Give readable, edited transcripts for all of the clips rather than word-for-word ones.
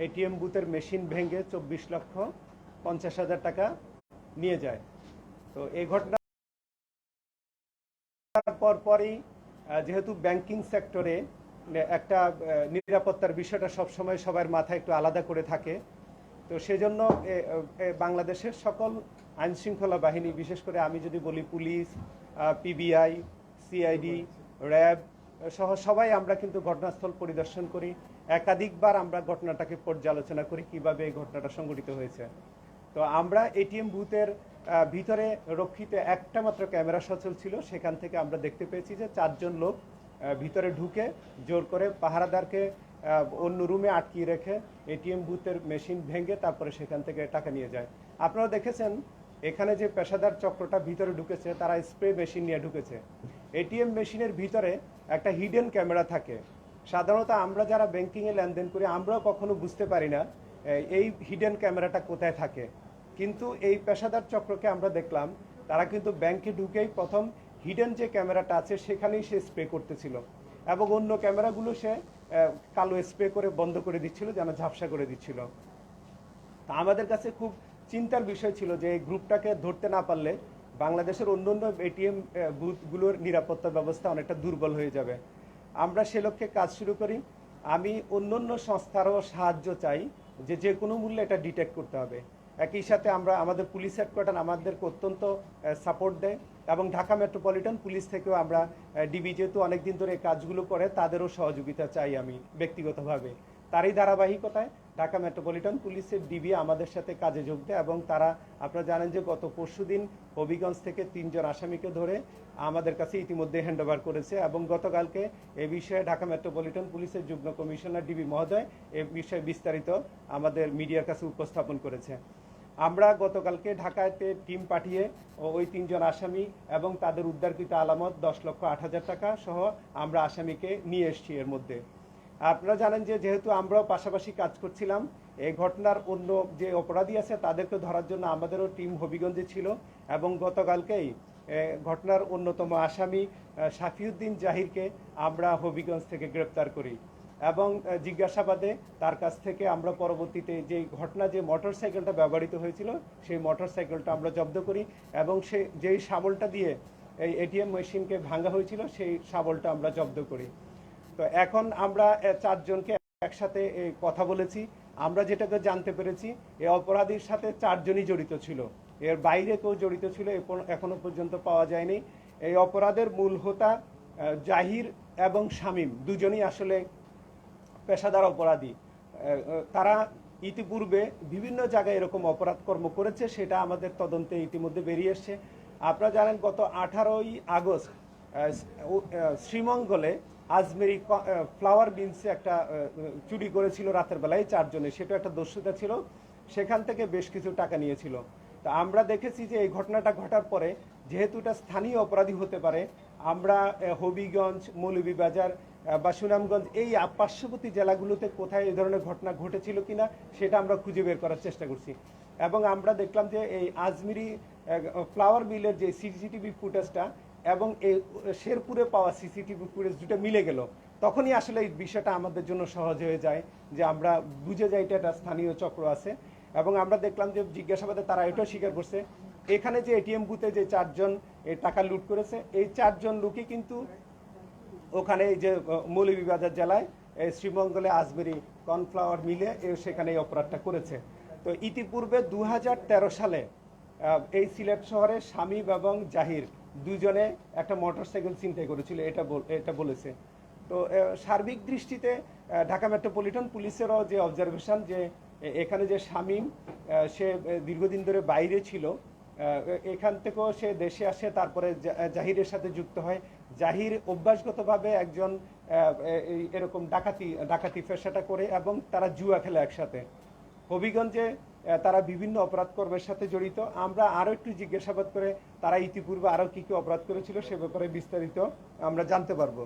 ATM বুথের machine ভেঙে 24,50,000 টাকা নিয়ে যায়। তো এই ঘটনার পরপরই যেহেতু ব্যাংকিং সেক্টরে একটা নিরাপত্তার বিষয়টা সবসময় সবার মাথায় একটু আলাদা করে থাকে, তো সেজন্য বাংলাদেশের সকল আইনশৃঙ্খলা বাহিনী, বিশেষ করে আমি যদি বলি পুলিশ, পিবিআই, সিআইডি, র্যাব সহ সবাই আমরা কিন্তু ঘটনাস্থল পরিদর্শন করি। একাধিকবার আমরা ঘটনাটাকে পর্যালোচনা করি কিভাবে এই ঘটনাটা সংঘটিত হয়েছে। তো আমরা এটিএম বুথের ভিতরে রক্ষিত একটা মাত্র ক্যামেরা সচল ছিল, সেখান থেকে আমরা দেখতে পেয়েছি যে 4 জন লোক ভিতরে ঢুকে জোর করে পাহারাদারকে অন্য রুমে আটকিয়ে রেখে এটিএম বুথের মেশিন ভেঙে তারপরে সেখান থেকে টাকা নিয়ে যায়। আপনারা দেখেছেন এখানে যে পেশাদার চক্রটা ভিতরে ঢুকেছে তারা স্প্রে মেশিন নিয়ে ঢুকেছে। এটিএম মেশিনের ভিতরে একটা হিডেন ক্যামেরা থাকে। সাধারণত আমরা যারা ব্যাংকিংয়ে লেনদেন করি আমরাও কখনো বুঝতে পারি না এই হিডেন ক্যামেরাটা কোথায় থাকে, কিন্তু এই পেশাদার চক্রকে আমরা দেখলাম তারা কিন্তু ব্যাংকে ঢুকেই প্রথম হিডেন যে ক্যামেরাটা আছে সেখানেই সে স্প্রে করতেছিল এবং অন্য ক্যামেরাগুলো সে কালো স্প্রে করে বন্ধ করে দিচ্ছিল, যেন ঝাপসা করে দিচ্ছিল। তা আমাদের কাছে খুব চিন্তার বিষয় ছিল যে এই গ্রুপটাকে ধরতে না পারলে বাংলাদেশের অন্যান্য এটিএম বুথগুলোর নিরাপত্তা ব্যবস্থা অনেকটা দুর্বল হয়ে যাবে। আমরা সে লক্ষ্যে কাজ শুরু করি। আমি অন্যান্য সংস্থারও সাহায্য চাই যে কোনো মূল্যে এটা ডিটেক্ট করতে হবে। একই সাথে আমরা আমাদের পুলিশ হেডকোয়ার্টার আমাদেরকে অত্যন্ত সাপোর্ট দেয় এবং ঢাকা মেট্রোপলিটন পুলিশ থেকেও আমরা ডিবি যেহেতু অনেকদিন ধরে কাজগুলো করে তাদেরও সহযোগিতা চাই আমি ব্যক্তিগতভাবে। তারই ধারাবাহিকতায় ঢাকা মেট্রোপলিটন পুলিশের ডিবি আমাদের সাথে কাজে যোগ দেয় এবং তারা, আপনারা জানেন যে গত পরশুদিন হবিগঞ্জ থেকে 3 জন আসামিকে ধরে আমাদের কাছে ইতিমধ্যে হ্যান্ডওভার করেছে এবং গতকালকে এ বিষয়ে ঢাকা মেট্রোপলিটন পুলিশের যুগ্ম কমিশনার ডিবি মহোদয় এ বিষয়ে বিস্তারিত আমাদের মিডিয়ার কাছে উপস্থাপন করেছে। আমরা গতকালকে ঢাকাতে টিম পাঠিয়ে ওই 3 জন আসামি এবং তাদের উদ্ধারকৃত আলামত 10,08,000 টাকা সহ আমরা আসামিকে নিয়ে এসেছি। এর মধ্যে আপনারা জানেন যে যেহেতু আমরাও পাশাপাশি কাজ করছিলাম, এই ঘটনার অন্য যে অপরাধী আছে তাদেরকে ধরার জন্য আমাদেরও টিম হবিগঞ্জে ছিল এবং গতকালকেই ঘটনার অন্যতম আসামি শাফিউদ্দিন জাহিরকে আমরা হবিগঞ্জ থেকে গ্রেপ্তার করি এবং জিজ্ঞাসাবাদে তার কাছ থেকে আমরা পরবর্তীতে যে ঘটনা যে মোটরসাইকেলটা ব্যবহৃত হয়েছিল সেই মোটরসাইকেলটা আমরা জব্দ করি এবং যেই শাবলটা দিয়ে এই এটিএম মেশিনকে ভাঙা হয়েছিল সেই শাবলটা আমরা জব্দ করি। তো এখন আমরা 4 জনকে একসাথে কথা বলেছি। আমরা যেটাকে জানতে পেরেছি এই অপরাধীর সাথে 4 জনই জড়িত ছিল, এর বাইরে কেউ জড়িত ছিল এখনো পর্যন্ত পাওয়া যায়নি। এই অপরাধের মূল হোতা জাহির এবং শামীম দুজনই আসলে পেশাদার অপরাধী। তারা ইতিপূর্বে বিভিন্ন জায়গায় এরকম অপরাধ কর্ম করেছে, সেটা আমাদের তদন্তে ইতিমধ্যে বেরিয়ে এসছে। আপনারা জানেন গত 18ই আগস্ট শ্রীমঙ্গলে আজমেরি ফ্লাওয়ার বিনসে একটা চুরি করেছিল রাতের বেলায় 4 জনে, সেটা একটা দস্যুতা ছিল, সেখান থেকে বেশ কিছু টাকা নিয়েছিল। তো আমরা দেখেছি যে এই ঘটনাটা ঘটার পরে যেহেতু এটা স্থানীয় অপরাধী হতে পারে, আমরা হবিগঞ্জ, মৌলভীবাজার বা সুনামগঞ্জ এই পার্শ্ববর্তী জেলাগুলোতে কোথায় এই ধরনের ঘটনা ঘটেছিল কিনা সেটা আমরা খুঁজে বের করার চেষ্টা করছি এবং আমরা দেখলাম যে এই আজমেরি ফ্লাওয়ার মিলের যে সিসিটিভি ফুটেজটা এবং এই শেরপুরে পাওয়া সিসিটিভি ফুটেজ দুটো মিলে গেল, তখনই আসলে এই বিষয়টা আমাদের জন্য সহজ হয়ে যায় যে আমরা বুঝে যাই এটা একটা স্থানীয় চক্র আছে। এবং আমরা দেখলাম যে জিজ্ঞাসাবাদে তারা এটাও স্বীকার করছে এখানে যে এটিএম বুথে যে 4 জন টাকা লুট করেছে এই 4 জন লোকই কিন্তু ওখানে যে মৌলভীবাজার জেলায় শ্রীমঙ্গলে আজমেরি কর্নফ্লাওয়ার মিলে সেখানে এই অপরাধটা করেছে। তো ইতিপূর্বে 2013 সালে এই সিলেট শহরে শামীম এবং জাহির দুজনে একটা মোটরসাইকেল ছিনতাই করেছিল, এটা বলেছে। তো সার্বিক দৃষ্টিতে ঢাকা মেট্রোপলিটন পুলিশেরও যে অবজারভেশন যে এখানে যে শামীম সে দীর্ঘদিন ধরে বাইরে ছিল, এখান থেকেও সে দেশে আসে, তারপরে জাহিরের সাথে যুক্ত হয়। জাহির অভ্যাসগতভাবে একজন এরকম ডাকাতি পেশাটা করে এবং তারা জুয়া খেলে একসাথে। হবিগঞ্জে তারা বিভিন্ন অপরাধ কর্মের সাথে জড়িত। আমরা আরও একটু জিজ্ঞাসাবাদ করে তারা ইতিপূর্বে আরও কী কী অপরাধ করেছিল সে ব্যাপারে বিস্তারিত আমরা জানতে পারবো।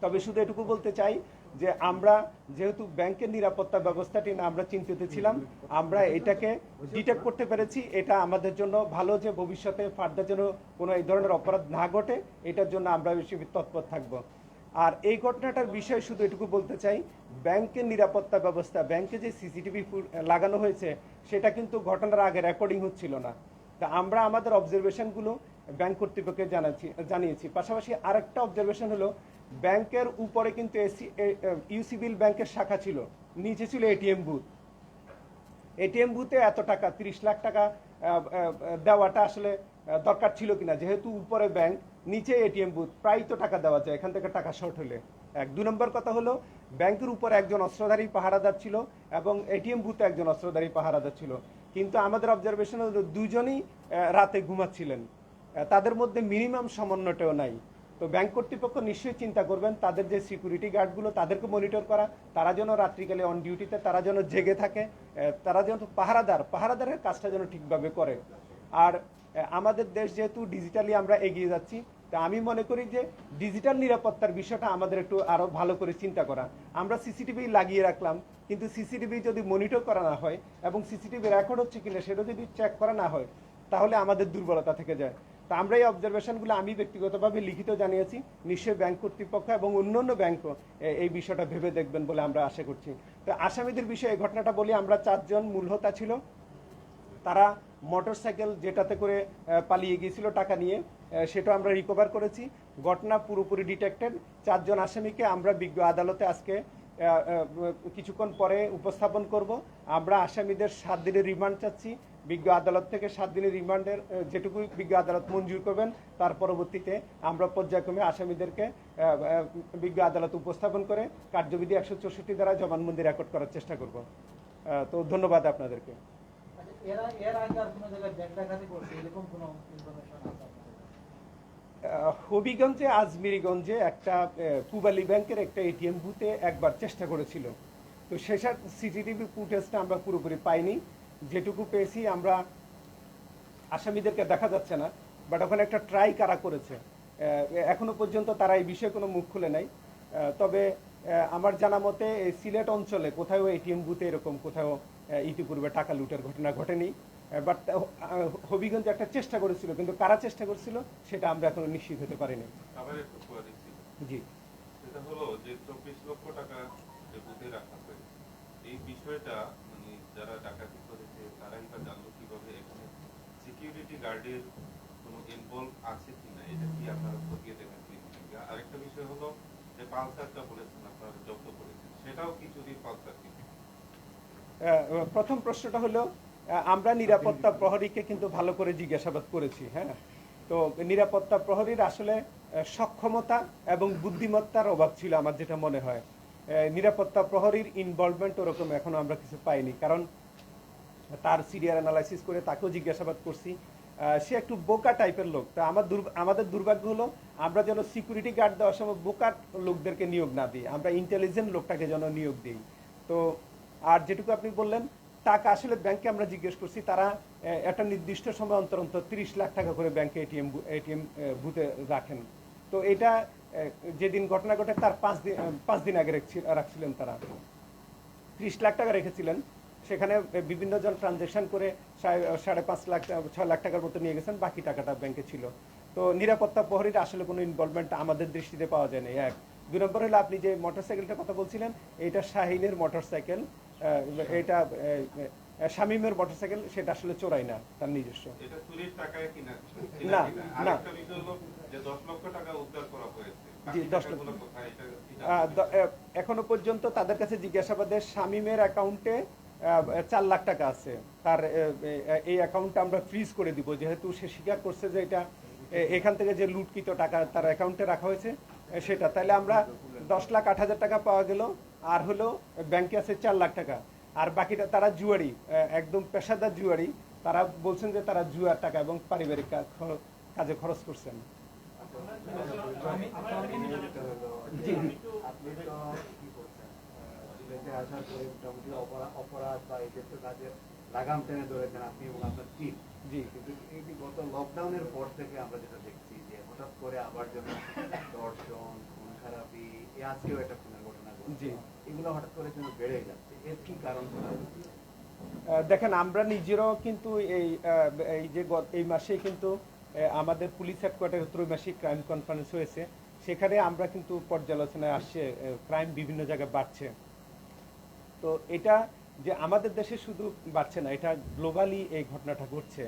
তবে শুধু এটুকু বলতে চাই যে আমরা যেহেতু ব্যাংকের নিরাপত্তা ব্যবস্থাটি না আমরা চিন্তিত ছিলাম, আমরা এটাকে ডিটেক্ট করতে পেরেছি, এটা আমাদের জন্য ভালো যে ভবিষ্যতে ফার্দার যেন কোনো এই ধরনের অপরাধ না ঘটে এটার জন্য আমরা বেশি তৎপর থাকব। আর এই ঘটনাটার বিষয়ে শুধু এটুকু বলতে চাই, ব্যাংকের নিরাপত্তা ব্যবস্থা, ব্যাংকে যে সিসিটিভি লাগানো হয়েছে সেটা কিন্তু ঘটনার আগে রেকর্ডিং হচ্ছিল না। তা আমরা আমাদের অবজারভেশনগুলো ব্যাংক কর্তৃপক্ষকে জানিয়েছি। পাশাপাশি আরেকটা অবজারভেশন হলো, ব্যাংকের উপরে কিন্তু ইউসিবিল ব্যাংকের শাখা ছিল, নিচে ছিল এটিএম বুথ। এটিএম বুথে এত টাকা 30 লাখ টাকা দেওয়াটা আসলে দরকার ছিল কিনা, যেহেতু উপরে ব্যাংক নিচে এটিএম বুথ, প্রায় তো টাকা দেওয়া যায় এখান থেকে টাকা শর্ট হলে। এক 2 নম্বর কথা হলো, ব্যাংকের উপরে একজন অস্ত্রধারী পাহারাদার ছিল এবং এটিএম বুথে একজন অস্ত্রধারী পাহারাদার ছিল, কিন্তু আমাদের অবজারভেশন হলো দুজনই রাতে ঘুমাচ্ছিলেন, তাদের মধ্যে মিনিমাম সমন্বয়টাও নাই। তো ব্যাংক কর্তৃপক্ষ নিশ্চয়ই চিন্তা করবেন তাদের যে সিকিউরিটি গার্ডগুলো তাদেরকে মনিটর করা, তারা যেন রাত্রিকালে অন ডিউটিতে তারা যেন জেগে থাকে, তারা যেন পাহারাদারের কাজটা যেন ঠিকভাবে করে। আর আমাদের দেশ যেহেতু ডিজিটালি আমরা এগিয়ে যাচ্ছি, তা আমি মনে করি যে ডিজিটাল নিরাপত্তার বিষয়টা আমাদের একটু আরও ভালো করে চিন্তা করা। আমরা সিসিটিভি লাগিয়ে রাখলাম, কিন্তু সিসিটিভি যদি মনিটর করা না হয় এবং সিসিটিভি রেকর্ড হচ্ছে কিনা সেটা যদি চেক করা না হয়, তাহলে আমাদের দুর্বলতা থেকে যায়। তা আমরা এই অবজারভেশনগুলো আমি ব্যক্তিগতভাবে লিখিত জানিয়েছি, নিশ্চয়ই ব্যাংক কর্তৃপক্ষ এবং অন্যান্য ব্যাংকও এই বিষয়টা ভেবে দেখবেন বলে আমরা আশা করছি। তো আসামিদের বিষয়ে এই ঘটনাটা বলি, আমরা 4 জন মূল হোতা ছিল, তারা মোটরসাইকেল যেটাতে করে পালিয়ে গিয়েছিল টাকা নিয়ে, সেটা আমরা রিকভার করেছি। ঘটনা পুরোপুরি ডিটেক্টেড। 4 জন আসামিকে আমরা বিজ্ঞ আদালতে আজকে কিছুক্ষণ পরে উপস্থাপন করব। আমরা আসামিদের 7 দিনের রিমান্ড চাচ্ছি বিজ্ঞ আদালত থেকে। 7 দিনের রিমান্ডের যেটুকু বিজ্ঞ আদালত মঞ্জুর করবেন, তার পরবর্তীতে আমরা পর্যায়ক্রমে আসামিদেরকে বিজ্ঞ আদালত উপস্থাপন করে কার্যবিধি 164 দ্বারা জবানবন্দি রেকর্ড করার চেষ্টা করব। তো ধন্যবাদ আপনাদেরকে। হবিগঞ্জে আজমিরিগঞ্জে একটা পূবালী ব্যাংকের একটা এটিএম বুথে একবার চেষ্টা করেছিল, তো সেসব সিসিটিভি ফুটেজটা আমরা পুরোপুরি পাইনি। যেটুকু পেয়েছি আমরা আসামিদেরকে দেখা যাচ্ছে না, বাট ওখানে একটা ট্রাই কারা করেছে, এখনো পর্যন্ত তারা এই বিষয়ে কোনো মুখ খুলে নাই। তবে আমার জানা মতে সিলেট অঞ্চলে কোথাও এটিএম বুথে এরকম কোথাও ইতিপূর্বে টাকা লুটের ঘটনা ঘটেনি, বাট হবিগঞ্জে একটা চেষ্টা করেছিল, কিন্তু কারা চেষ্টা করেছিল সেটা আমরা এখনো নিশ্চিত হতে পারিনি। জি, সেটা হলো যে 24 লক্ষ টাকা যে বুথে রাখা হয়েছে, এই বিষয়টা মানে যারা ডাকাতি করেছে তারাই বা জানলো কিভাবে? এখানে সিকিউরিটি গার্ডের কোনো ইনভলভ আছে কিনা, এটা কি আপনারা খতিয়ে দেখেন? আরেকটা বিষয় হলো যে পালসারটা বলেছেন আপনারা জব্দ করেছেন, সেটাও কি যদি পালসার কি? প্রথম প্রশ্নটা হলো, আমরা নিরাপত্তা প্রহরীকে কিন্তু ভালো করে জিজ্ঞাসাবাদ করেছি। হ্যাঁ, তো নিরাপত্তা প্রহরীর আসলে সক্ষমতা এবং বুদ্ধিমত্তার অভাব ছিল আমার যেটা মনে হয়। নিরাপত্তা প্রহরীর ইনভলভমেন্ট ওরকম এখনো আমরা কিছু পাইনি, কারণ তার সিরিয়াল অ্যানালাইসিস করে তাকেও জিজ্ঞাসাবাদ করছি। সে একটু বোকা টাইপের লোক। তা আমাদের দুর্ভাগ্য হলো আমরা যেন সিকিউরিটি গার্ড দেওয়ার সময় বোকা লোকদেরকে নিয়োগ না দিই, আমরা ইন্টেলিজেন্ট লোকটাকে যেন নিয়োগ দিই। তো আর যেটুকু আপনি বললেন টাকা, আসলে ব্যাংকে আমরা জিজ্ঞেস করছি, তারা একটা নির্দিষ্ট সময় অন্তর অন্তর 30 লাখ টাকা করে ব্যাংকে এটিএম বুথে রাখেন। তো এটা যেদিন ঘটনা ঘটে তার 5 দিন আগে রাখছিলেন, তারা 30 লাখ টাকা রেখেছিলেন, সেখানে বিভিন্ন জন ট্রানজ্যাকশন করে 5.5 লাখ 6 লাখ টাকার মতো নিয়ে গেছেন, বাকি টাকাটা ব্যাংকে ছিল। তো নিরাপত্তা প্রহরীর আসলে কোনো ইনভলভমেন্ট আমাদের দৃষ্টিতে পাওয়া যায় না। এক 2 নম্বর হলো, আপনি যে মোটরসাইকেলটার কথা বলছিলেন, এটা শাহিনের মোটরসাইকেল, এটা শামীমের মোটরসাইকেল, সেটা আসলে চোরাই না, তার নিজস্ব। এটা চুরির টাকায় কিনা? না না, আরেকটা বিষয় হলো যে 10 লক্ষ টাকা উদ্ধার করা হয়েছে। জি, 10 লক্ষ। এখনো পর্যন্ত তাদের কাছে জিজ্ঞাসাবাদে শামীমের অ্যাকাউন্টে 4 লাখ টাকা আছে, তার এই অ্যাকাউন্টটা আমরা ফ্রিজ করে দিব, যেহেতু সে স্বীকার করছে যে এটা এখান থেকে যে লুটকৃত টাকা তার অ্যাকাউন্টে রাখা হয়েছে সেটা। তাহলে আমরা 10,08,000 টাকা পাওয়া গেল, আর হলো ব্যাংকে আছে 4 লাখ টাকা, আর বাকিটা তারা জুয়ারি, একদম পেশাদার জুয়ারি, তারা বলছেন যে তারা জুয়ার টাকা এবং পারিবারিক কাজে খরচ করছেন। অপরাধ বা এই ক্ষেত্রে কাজে লাগাম টেনে ধরেছেন আপনি এবং আপনার টিম। জি, কিন্তু এই যে গত লকডাউনের পর থেকে আমরা যেটা দেখছি যে হঠাৎ করে আবার যেন দর্শন, খুন খারাপি, আজকেও একটা খুনের ঘটনা ঘটছে, এগুলো হঠাৎ করে যেন বেড়ে যাচ্ছে, এর কি কারণ? দেখেন, আমরা নিজেরাও কিন্তু এই মাসে কিন্তু আমাদের পুলিশ হেডকোয়ার্টারে ত্রৈমাসিক ক্রাইম কনফারেন্স হয়েছে, সেখানে আমরা কিন্তু পর্যালোচনায় আসছে ক্রাইম বিভিন্ন জায়গায় বাড়ছে। তো এটা যে আমাদের দেশে শুধু বাড়ছে না, এটা গ্লোবালি এই ঘটনাটা ঘটছে।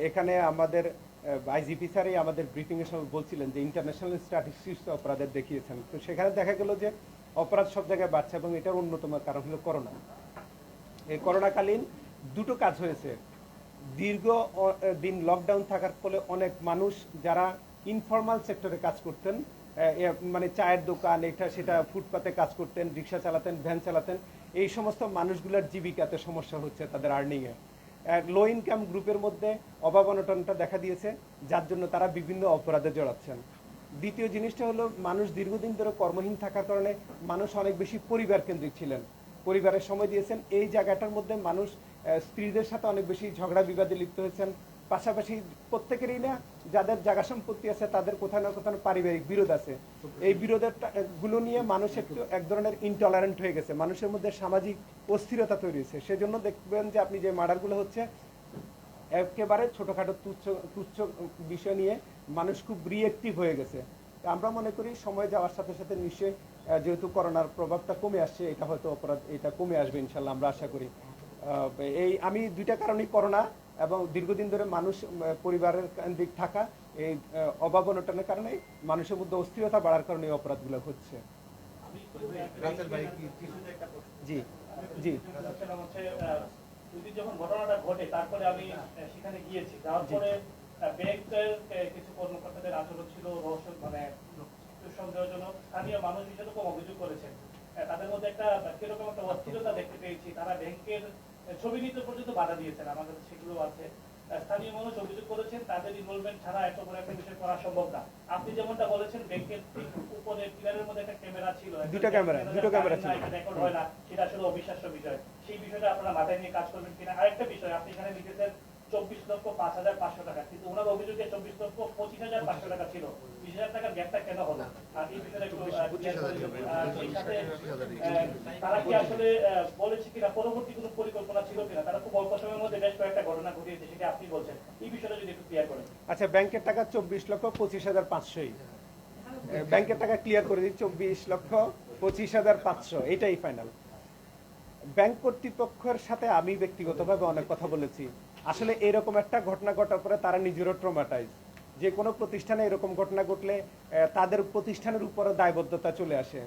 এখানে আমাদের আইজিপি স্যারই আমাদের ব্রিফিংয়ের সময় বলছিলেন যে ইন্টারন্যাশনাল স্ট্যাটিস্টিক্স অপরাধের দেখিয়েছেন। তো সেখানে দেখা গেল যে অপরাধ সব জায়গায় বাড়ছে এবং এটার অন্যতম কারণ হলো করোনা। এই করোনাকালীন দুটো কাজ হয়েছে। দীর্ঘ দিন লকডাউন থাকার ফলে অনেক মানুষ যারা ইনফর্মাল সেক্টরে কাজ করতেন, মানে চায়ের দোকান এটা সেটা ফুটপাতে কাজ করতেন, রিক্সা চালাতেন, ভ্যান চালাতেন, এই সমস্ত মানুষগুলোর জীবিকাতে সমস্যা হচ্ছে, তাদের আর্নিংয়ে। লো ইনকাম গ্রুপের মধ্যে অভাব অনটনটা দেখা দিয়েছে, যার জন্য তারা বিভিন্ন অপরাধে জড়াচ্ছেন। দ্বিতীয় জিনিসটা হলো মানুষ দীর্ঘদিন ধরে কর্মহীন থাকার কারণে মানুষ অনেক বেশি পরিবার কেন্দ্রিক ছিলেন, পরিবারের সময় দিয়েছেন। এই জায়গাটার মধ্যে মানুষ স্ত্রীদের সাথে অনেক বেশি ঝগড়া বিবাদে লিপ্ত হয়েছেন। পাশাপাশি প্রত্যেকেরই না যাদের জায়গা সম্পত্তি আছে তাদের কোথাও না কোথাও পারিবারিক বিরোধ আছে। এই বিরোধের গুলো নিয়ে মানুষ একটু এক ধরনের ইনটলারেন্ট হয়ে গেছে, মানুষের মধ্যে সামাজিক অস্থিরতা তৈরি হয়েছে। সেজন্য দেখবেন যে আপনি যে মার্ডারগুলো হচ্ছে একেবারে ছোটোখাটো তুচ্ছ বিষয় নিয়ে মানুষ খুব রিয়েক্টিভ হয়ে গেছে। আমরা মনে করি সময় যাওয়ার সাথে সাথে নিশ্চয়ই যেহেতু করোনার প্রভাবটা কমে আসছে, এটা হয়তো অপরাধ এটা কমে আসবে ইনশাল্লাহ, আমরা আশা করি। এই আমি দুইটা কারণেই, করোনা এবং দীর্ঘদিন ধরে মানুষ পরিবারের কেন্দ্রিক থাকা, এই অভাব অনটনের কারণে মানুষের মধ্যে অস্থিরতা বাড়ার কারণে এই অপরাধগুলো হচ্ছে। জি জি যখন ঘটনাটা ঘটে তারপরে আমি সেখানে গিয়েছি, যাওয়ার পরে ব্যাংকের কিছু কর্মকর্তাদের আচরণ ছিল রহস্য, মানে সন্দেহজনক। স্থানীয় মানুষ হিসেবে কম অভিযোগ করেছেন, তাদের মধ্যে একটা কিরকম একটা অস্থিরতা দেখতে পেয়েছি। তারা ব্যাংকের ছবি নিতে পর্যন্ত বাধা দিয়েছেন, আমার কাছে সেগুলো আছে। স্থানীয় মানুষ অভিযোগ করেছেন তাদের ইনভলভমেন্ট ছাড়া এত বড় একটা বিষয় করা সম্ভব না। আপনি যেমনটা বলেছেন ব্যাংকের ঠিক উপরে পিলারের মধ্যে একটা ক্যামেরা ছিল, দুটো ক্যামেরা ছিল, রেকর্ড হয় না, সেটা আসলে অবিশ্বাস্য বিষয়। সেই বিষয়টা আপনারা মাথায় নিয়ে কাজ করবেন কিনা। আরেকটা বিষয়, আপনি এখানে লিখেছেন 24,05,500 টাকা, কিন্তু ওনার অভিযোগে 24,25,500 টাকা ছিল। 20,000 টাকার গ্যাপটা কেন হলো? আর এই বিষয়টা একটু তারা কি আসলে বলেছে কিনা, পরবর্তী কোনো পরিকল্পনা ছিল কিনা? তারা খুব অল্প সময়ের মধ্যে বেশ কয়েকটা ঘটনা ঘটিয়েছে, সেটা আপনি বলছেন, এই বিষয়টা যদি একটু ক্লিয়ার করেন। আচ্ছা, ব্যাংকের টাকা 24,25,500, ব্যাংকের টাকা ক্লিয়ার করে দিই, 24,25,500, এটাই ফাইনাল। ব্যাংক কর্তৃপক্ষের সাথে আমি ব্যক্তিগতভাবে অনেক কথা বলেছি। আসলে এরকম একটা ঘটনা ঘটার পরে তারা নিজেরও ট্রমাটাইজ। যে কোনো প্রতিষ্ঠানে এরকম ঘটনা ঘটলে তাদের প্রতিষ্ঠানের উপরে দায়বদ্ধতা চলে আসে।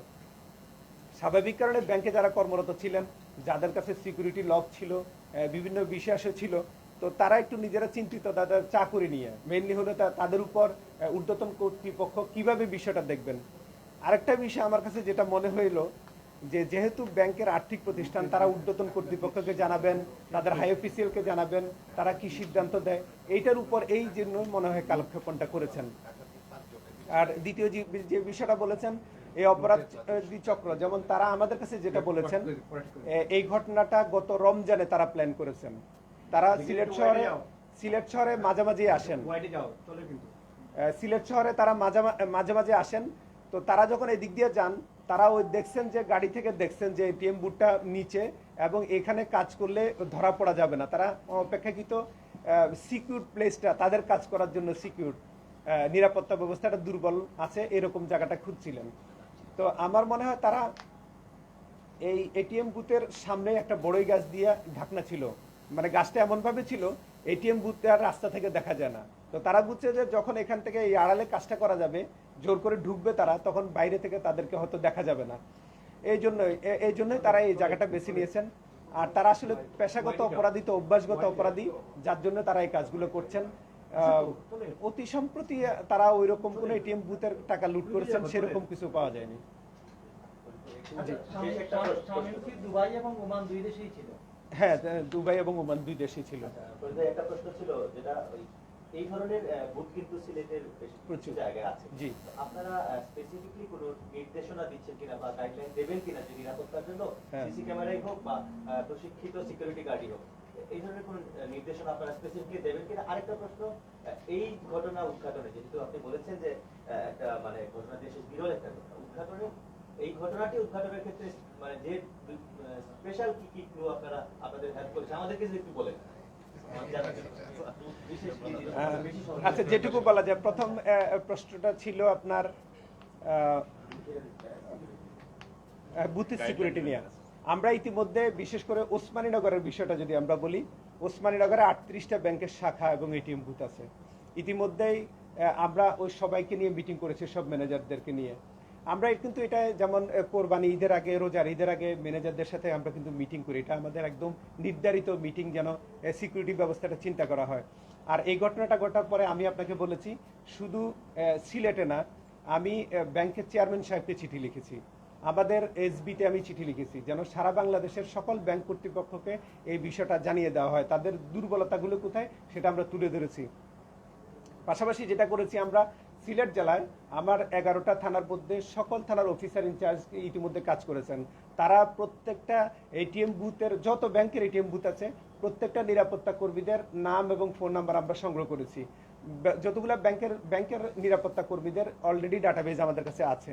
স্বাভাবিক কারণে ব্যাংকে যারা কর্মরত ছিলেন, যাদের কাছে সিকিউরিটি লক ছিল, বিভিন্ন বিশ্বাস ছিল, তো তারা একটু নিজেরা চিন্তিত তাদের চাকুরি নিয়ে। মেইনলি হলো তাদের উপর ঊর্ধ্বতন কর্তৃপক্ষ কিভাবে বিষয়টা দেখবেন। আরেকটা বিষয় আমার কাছে যেটা মনে হইল, যে যেহেতু ব্যাংকের আর্থিক প্রতিষ্ঠান, তারা ঊর্ধ্বতন কর্তৃপক্ষকে জানাবেন, তাদের হাই অফিসিয়ালকে জানাবেন, তারা কি সিদ্ধান্ত দেয়, এইটার উপর এই জন্য মনে হয় কালক্ষেপণটা করেছেন। আর দ্বিতীয় যে বিষয়টা বলেছেন, এই অপরাধ চক্র, যেমন তারা আমাদের কাছে যেটা বলেছেন, এই ঘটনাটা গত রমজানে তারা প্ল্যান করেছেন। তারা সিলেট শহরে মাঝামাঝি আসেন, সিলেট শহরে তারা মাঝে মাঝে আসেন। তো তারা যখন এই দিক দিয়ে যান, তারা ওই দেখছেন যে গাড়ি থেকে দেখছেন যে এটিএম বুথটা নিচে, এবং এখানে কাজ করলে ধরা পড়া যাবে না। তারা অপেক্ষাকৃত সিকিউর প্লেসটা, তাদের কাজ করার জন্য সিকিউর নিরাপত্তা ব্যবস্থাটা দুর্বল আছে, এরকম জায়গাটা খুঁজছিলেন। তো আমার মনে হয় তারা এই এটিএম বুথের সামনে একটা বড়ই গাছ দিয়ে ঢাকনা ছিল, মানে গাছটা এমনভাবে ছিল এটিএম বুথটা রাস্তা থেকে দেখা যায় না। তো তারা বুঝছে যে যখন এখান থেকে এই আড়ালে কাজটা করা যাবে, জোর করে ঢুকবে তারা, তখন বাইরে থেকে তাদেরকে হয়তো দেখা যাবে না। এই জন্যই তারা এই জায়গাটা বেছে নিয়েছেন। আর তারা আসলে পেশাগত অপরাধী, তো অভ্যাসগত অপরাধী, যার জন্য তারা এই কাজগুলো করছেন। অতি সম্প্রতি তারা ওই রকম কোনো এটিএম বুথের টাকা লুট করেছেন সেরকম কিছু পাওয়া যায়নি। দুবাই এবং ওমান দুই দেশেই ছিল। হ্যাঁ, দুবাই এবং ওমান দুই দেশেই ছিল। একটা প্রশ্ন ছিল, যেটা এই ধরনের বুথ কিন্তু সিলেটের প্রচুর জায়গায় আছে। জি, আপনারা স্পেসিফিকলি কোনো নির্দেশনা দিচ্ছেন কিনা বা গাইডলাইন দেবেন কিনা যে নিরাপত্তার জন্য সিসি ক্যামেরাই হোক বা প্রশিক্ষিত সিকিউরিটি গার্ডই হোক, এই ধরনের কোন নির্দেশনা আপনারা স্পেসিফিকলি দেবেন কিনা? আরেকটা প্রশ্ন, এই ঘটনা উদ্ঘাটনে, যেহেতু আপনি বলেছেন যে একটা মানে ঘটনা দেশের বিরল একটা ঘটনা, উদ্ঘাটনে এই ঘটনাটি উদ্ঘাটনের ক্ষেত্রে মানে যে স্পেশাল কি কি ক্লু আপনারা আপনাদের হেল্প করেছে আমাদেরকে যদি একটু বলেন। আচ্ছা, যেটুকু বলা যায়, প্রথম প্রশ্নটা ছিল আপনার বুথের সিকিউরিটি নিয়ে আমরা ইতিমধ্যে বিশেষ করে ওসমানীনগরের বিষয়টা যদি আমরা বলি, ওসমানীনগরে 38টা ব্যাংকের শাখা এবং এটিএম বুথ আছে। ইতিমধ্যেই আমরা ওই সবাইকে নিয়ে মিটিং করেছি, সব ম্যানেজারদেরকে নিয়ে। আমরা কিন্তু এটা যেমন কোরবানি ঈদের আগে, রোজার ঈদের আগে ম্যানেজারদের সাথে আমরা কিন্তু মিটিং করি। এটা আমাদের একদম নির্ধারিত মিটিং, যেন সিকিউরিটি ব্যবস্থাটা চিন্তা করা হয়। আর এই ঘটনাটা ঘটার পরে আমি আপনাকে বলেছি, শুধু সিলেটে না, আমি ব্যাংকের চেয়ারম্যান সাহেবকে চিঠি লিখেছি, আমাদের এসবিতে আমি চিঠি লিখেছি, যেন সারা বাংলাদেশের সকল ব্যাংক কর্তৃপক্ষকে এই বিষয়টা জানিয়ে দেওয়া হয়, তাদের দুর্বলতাগুলো কোথায় সেটা আমরা তুলে ধরেছি। পাশাপাশি যেটা করেছি, আমরা সিলেট জেলায় আমার 11টা থানার মধ্যে সকল থানার অফিসার ইনচার্জ ইতিমধ্যে কাজ করেছেন। তারা প্রত্যেকটা এটিএম বুথের, যত ব্যাংকের এটিএম বুথ আছে, প্রত্যেকটা নিরাপত্তা কর্মীদের নাম এবং ফোন নাম্বার আমরা সংগ্রহ করেছি। যতগুলো ব্যাংকের নিরাপত্তা কর্মীদের অলরেডি ডাটাবেজ আমাদের কাছে আছে।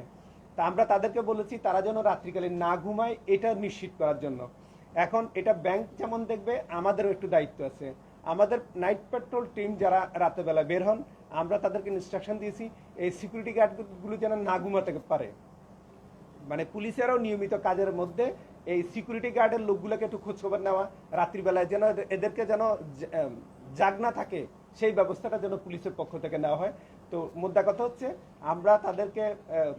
তা আমরা তাদেরকে বলেছি তারা যেন রাত্রিকালীন না ঘুমায়, এটা নিশ্চিত করার জন্য। এখন এটা ব্যাংক যেমন দেখবে, আমাদেরও একটু দায়িত্ব আছে। আমাদের নাইট পেট্রোল টিম যারা রাতের বেলা বের হন, আমরা তাদেরকে ইনস্ট্রাকশন দিয়েছি এই সিকিউরিটি গার্ডগুলো যেন না ঘুমাতে পারে। মানে পুলিশেরও নিয়মিত কাজের মধ্যে এই সিকিউরিটি গার্ডের লোকগুলোকে একটু খোঁজখবর নেওয়া, রাত্রিবেলায় যেন এদেরকে যেন জাগ না থাকে, সেই ব্যবস্থাটা যেন পুলিশের পক্ষ থেকে নেওয়া হয়। তো মোদ্দা কথা হচ্ছে, আমরা তাদেরকে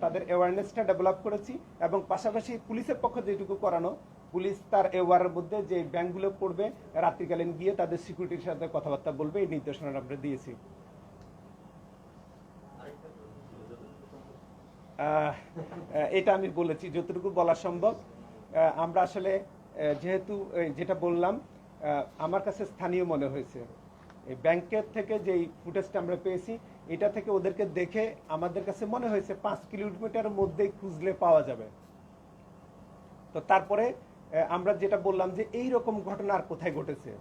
তাদের অ্যাওয়ারনেসটা ডেভেলপ করেছি, এবং পাশাপাশি পুলিশের পক্ষ যেটুকু করানো, পুলিশ তার এওয়ারের মধ্যে যে ব্যাংকগুলো পড়বে, রাত্রিকালীন গিয়ে তাদের সিকিউরিটির সাথে কথাবার্তা বলবে, এই নির্দেশনা আমরা দিয়েছি। এটা আমি বলেছি যতটুকু বলা সম্ভব। আমরা আসলে যেহেতু যেটা বললাম, আমার কাছে স্থানীয় মনে হয়েছে, এই ব্যাংকের থেকে যেই ফুটেজটা আমরা পেয়েছি, এটা থেকে ওদেরকে দেখে আমাদের কাছে মনে হয়েছে 5 কিলোমিটারের মধ্যেই খুঁজলে পাওয়া যাবে। তো তারপরে আমরা যেটা বললাম যে এই রকম ঘটনা আর কোথায় ঘটেছে,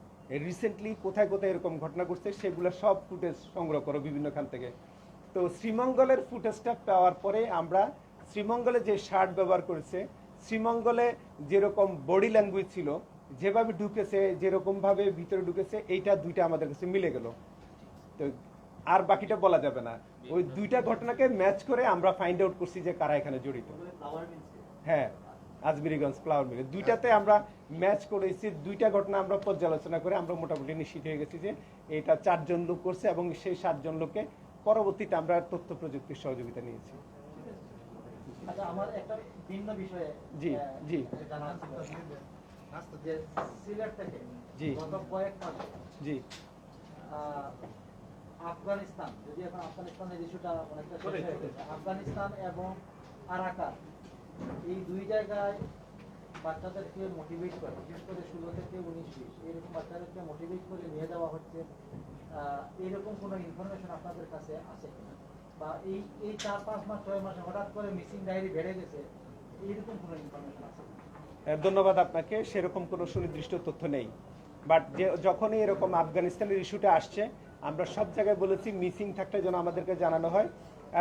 রিসেন্টলি কোথায় কোথায় এরকম ঘটনা ঘটছে, সেগুলো সব ফুটেজ সংগ্রহ করো বিভিন্নখান থেকে। তো শ্রীমঙ্গলের ফুটেজটা পাওয়ার পরে আমরা শ্রীমঙ্গলে যে শার্ট ব্যবহার করেছে, শ্রীমঙ্গলে যেরকম বডি ল্যাঙ্গুয়েজ ছিল, যেভাবে ঢুকেছে, যেরকমভাবে ভিতরে ঢুকেছে, এইটা দুইটা আমাদের কাছে মিলে গেল। তো আর বাকিটা বলা যাবে না। ওই দুইটা ঘটনাকে ম্যাচ করে আমরা ফাইন্ড আউট করছি যে কারা এখানে জড়িত। হ্যাঁ, আজমিরিগঞ্জ ফ্লাওয়ার মিলে দুইটাতে আমরা ম্যাচ করেছি। দুইটা ঘটনা আমরা পর্যালোচনা করে আমরা মোটামুটি নিশ্চিত হয়ে গেছি যে এটা 4 জন লোক করছে, এবং সেই 7 জন লোককে পরবর্তীতে আমরা তথ্য প্রযুক্তির সহযোগিতা নিয়েছি। আচ্ছা, আমার একটা ভিন্ন বিষয়ে জি জি জানার ছিল যে সিলেট থেকে জি গত কয়েক মাস জি আফগানিস্তান, যদি এখন আফগানিস্তানের ইস্যুটা অনেকটা শেষ হয়ে গেছে, আফগানিস্তান এবং আরাকান, এই দুই জায়গায় বাচ্চাদেরকে মোটিভেট করে, বিশেষ করে 16 থেকে 19-20 এরকম বাচ্চাদেরকে মোটিভেট করে নিয়ে যাওয়া হচ্ছে। এইরকম কোনো ইনফরমেশন আপনাদের কাছে আছে কিনা, বা এই 4-5 মাস 6 মাসে হঠাৎ করে মিসিং ডায়েরি বেড়ে গেছে, এইরকম কোনো ইনফরমেশন আছে? ধন্যবাদ আপনাকে। সেরকম কোনো সুনির্দিষ্ট তথ্য নেই, বাট যখনই এরকম আফগানিস্তানের ইস্যুটা আসছে, আমরা সব জায়গায় বলেছি মিসিং থাকলে যেন আমাদেরকে জানানো হয়,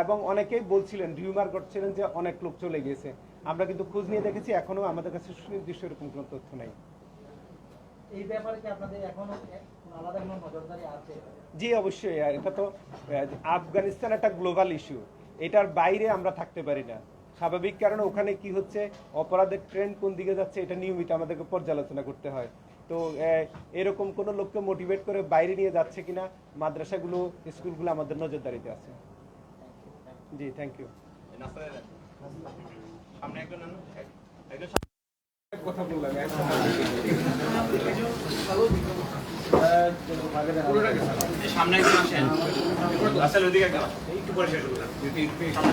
এবং অনেকেই বলছিলেন, রিউমার করছিলেন যে অনেক লোক চলে গিয়েছে। আমরা কিন্তু খোঁজ নিয়ে দেখেছি, এখনো আমাদের কাছে সুনির্দিষ্ট এরকম কোনো তথ্য নেই। এই ব্যাপারে কি আপনাদের এখনো আলাদা কোনো নজরদারি আছে? জি অবশ্যই। এটা তো আফগানিস্তান একটা গ্লোবাল ইস্যু, এটার বাইরে আমরা থাকতে পারি না। স্বাভাবিক কারণে ওখানে কি হচ্ছে, অপরাধের ট্রেন্ড কোন দিকে যাচ্ছে, এটা নিয়মিত আমাদেরকে পর্যালোচনা করতে হয়। তো এরকম কোনো লোককে মোটিভেট করে বাইরে নিয়ে যাচ্ছে কিনা, মাদ্রাসাগুলো, স্কুলগুলো আমাদের নজরদারিতে আছে। জি, থ্যাংক ইউ। কথা বললাম সামনে একজন আসেন, আসল ওদিকে একদম একটু পরে শেষ করলাম। সামনে